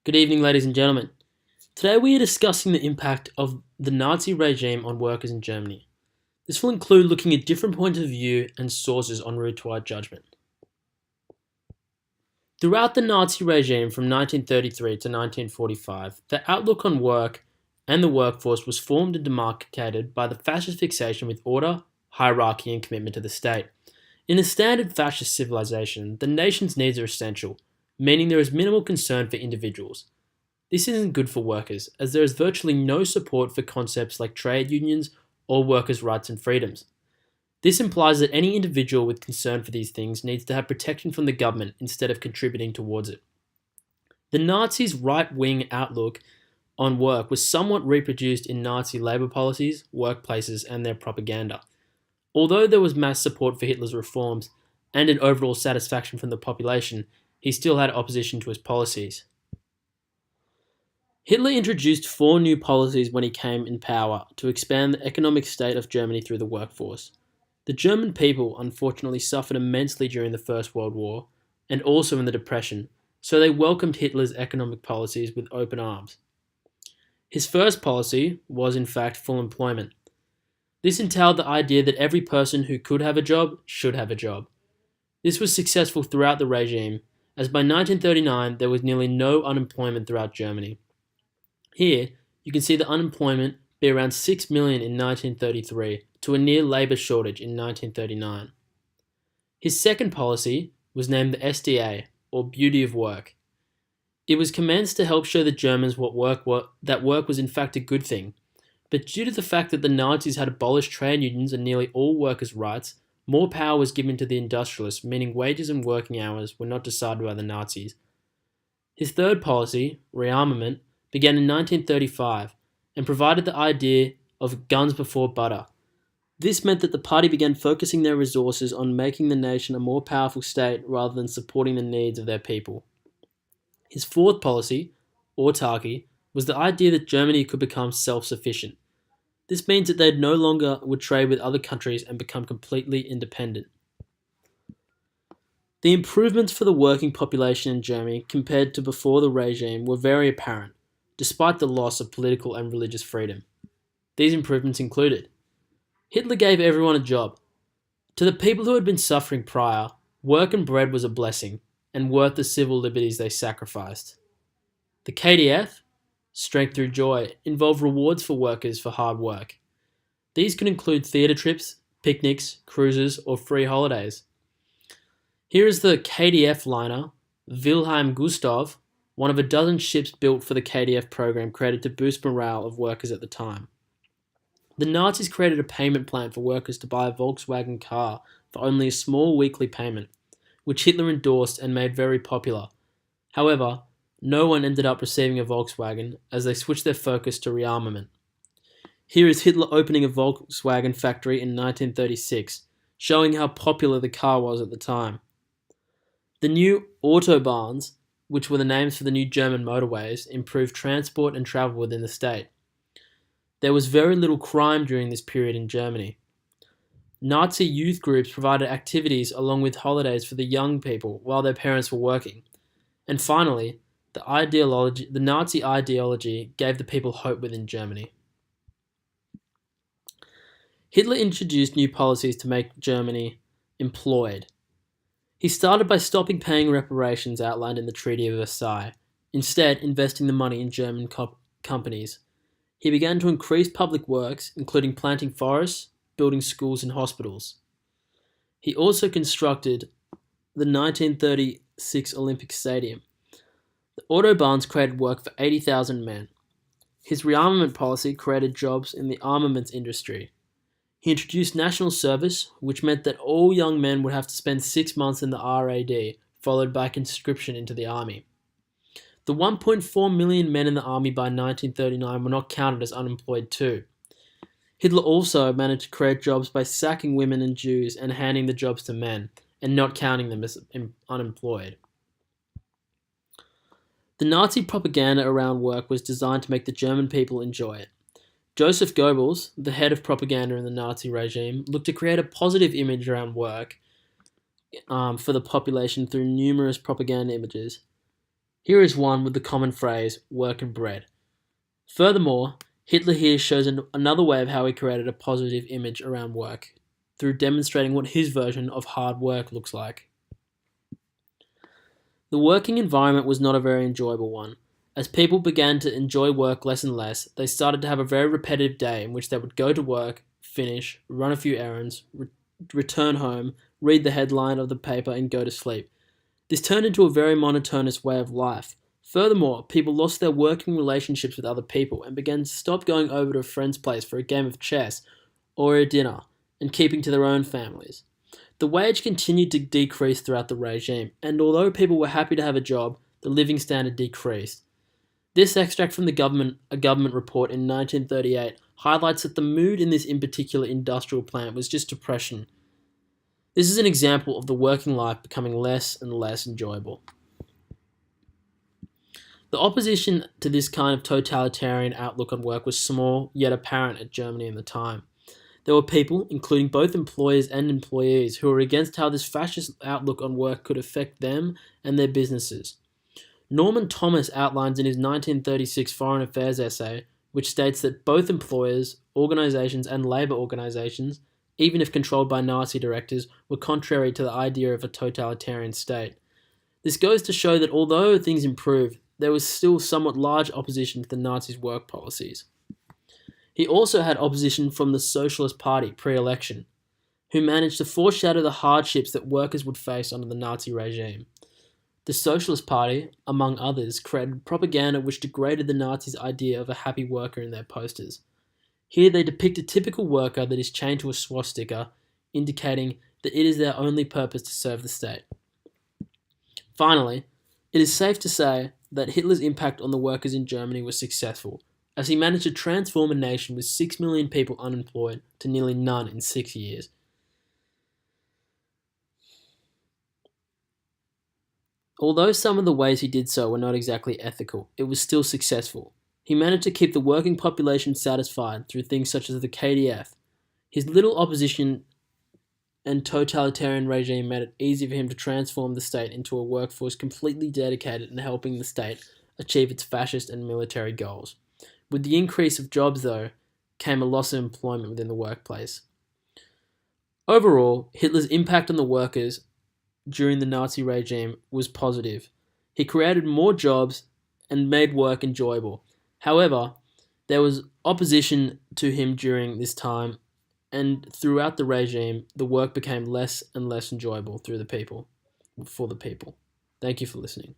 Good evening, ladies and gentlemen. Today we are discussing the impact of the Nazi regime on workers in Germany. This will include looking at different points of view and sources en route to our judgment. Throughout the Nazi regime from 1933 to 1945, the outlook on work and the workforce was formed and demarcated by the fascist fixation with order, hierarchy, and commitment to the state. In a standard fascist civilization, the nation's needs are essential, meaning there is minimal concern for individuals. This isn't good for workers, as there is virtually no support for concepts like trade unions or workers' rights and freedoms. This implies that any individual with concern for these things needs to have protection from the government instead of contributing towards it. The Nazis' right wing outlook on work was somewhat reproduced in Nazi labour policies, workplaces, and their propaganda. Although there was mass support for Hitler's reforms and an overall satisfaction from the population, he still had opposition to his policies. Hitler introduced four new policies when he came in power to expand the economic state of Germany through the workforce. The German people unfortunately suffered immensely during the First World War and also in the Depression, so they welcomed Hitler's economic policies with open arms. His first policy was, in fact, full employment. This entailed the idea that every person who could have a job should have a job. This was successful throughout the regime, as by 1939 there was nearly no unemployment throughout Germany. Here, you can see the unemployment be around 6 million in 1933 to a near labour shortage in 1939. His second policy was named the SDA, or Beauty of Work. It was commenced to help show the Germans that work was in fact a good thing, but due to the fact that the Nazis had abolished trade unions and nearly all workers' rights, more power was given to the industrialists, meaning wages and working hours were not decided by the Nazis. His third policy, rearmament, began in 1935 and provided the idea of guns before butter. This meant that the party began focusing their resources on making the nation a more powerful state rather than supporting the needs of their people. His fourth policy, autarky, was the idea that Germany could become self-sufficient. This means that they no longer would trade with other countries and become completely independent. The improvements for the working population in Germany compared to before the regime were very apparent, despite the loss of political and religious freedom. These improvements included: Hitler gave everyone a job. To the people who had been suffering prior, work and bread was a blessing, and worth the civil liberties they sacrificed. The KDF, Strength Through Joy, involved rewards for workers for hard work. These could include theatre trips, picnics, cruises, or free holidays. Here is the KDF liner, Wilhelm Gustav, one of a dozen ships built for the KDF program created to boost morale of workers at the time. The Nazis created a payment plan for workers to buy a Volkswagen car for only a small weekly payment, which Hitler endorsed and made very popular. However, no one ended up receiving a Volkswagen as they switched their focus to rearmament. Here is Hitler opening a Volkswagen factory in 1936, showing how popular the car was at the time. The new Autobahns, which were the names for the new German motorways, improved transport and travel within the state. There was very little crime during this period in Germany. Nazi youth groups provided activities along with holidays for the young people while their parents were working. And finally, the Nazi ideology gave the people hope within Germany. Hitler introduced new policies to make Germany employed. He started by stopping paying reparations outlined in the Treaty of Versailles, instead investing the money in German companies. He began to increase public works, including planting forests, building schools and hospitals. He also constructed the 1936 Olympic Stadium. The Autobahns created work for 80,000 men. His rearmament policy created jobs in the armaments industry. He introduced national service, which meant that all young men would have to spend 6 months in the RAD, followed by conscription into the army. The 1.4 million men in the army by 1939 were not counted as unemployed too. Hitler also managed to create jobs by sacking women and Jews and handing the jobs to men, and not counting them as unemployed. The Nazi propaganda around work was designed to make the German people enjoy it. Joseph Goebbels, the head of propaganda in the Nazi regime, looked to create a positive image around work for the population through numerous propaganda images. Here is one with the common phrase, work and bread. Furthermore, Hitler here shows another way of how he created a positive image around work, through demonstrating what his version of hard work looks like. The working environment was not a very enjoyable one. As people began to enjoy work less and less, they started to have a very repetitive day in which they would go to work, finish, run a few errands, return home, read the headline of the paper, and go to sleep. This turned into a very monotonous way of life. Furthermore, people lost their working relationships with other people and began to stop going over to a friend's place for a game of chess or a dinner and keeping to their own families. The wage continued to decrease throughout the regime, and although people were happy to have a job, the living standard decreased. This extract from a government report in 1938, highlights that the mood in this in particular industrial plant was just depression. This is an example of the working life becoming less and less enjoyable. The opposition to this kind of totalitarian outlook on work was small, yet apparent at Germany in the time. There were people, including both employers and employees, who were against how this fascist outlook on work could affect them and their businesses. Norman Thomas outlines in his 1936 Foreign Affairs essay, which states that both employers, organisations and labour organisations, even if controlled by Nazi directors, were contrary to the idea of a totalitarian state. This goes to show that although things improved, there was still somewhat large opposition to the Nazis' work policies. He also had opposition from the Socialist Party pre-election, who managed to foreshadow the hardships that workers would face under the Nazi regime. The Socialist Party, among others, created propaganda which degraded the Nazis' idea of a happy worker in their posters. Here they depict a typical worker that is chained to a swastika, indicating that it is their only purpose to serve the state. Finally, it is safe to say that Hitler's impact on the workers in Germany was successful, as he managed to transform a nation with 6 million people unemployed to nearly none in 6 years. Although some of the ways he did so were not exactly ethical, it was still successful. He managed to keep the working population satisfied through things such as the KDF. His little opposition and totalitarian regime made it easy for him to transform the state into a workforce completely dedicated in helping the state achieve its fascist and military goals. With the increase of jobs, though, came a loss of employment within the workplace. Overall, Hitler's impact on the workers during the Nazi regime was positive. He created more jobs and made work enjoyable. However, there was opposition to him during this time, and throughout the regime, the work became less and less enjoyable for the people. Thank you for listening.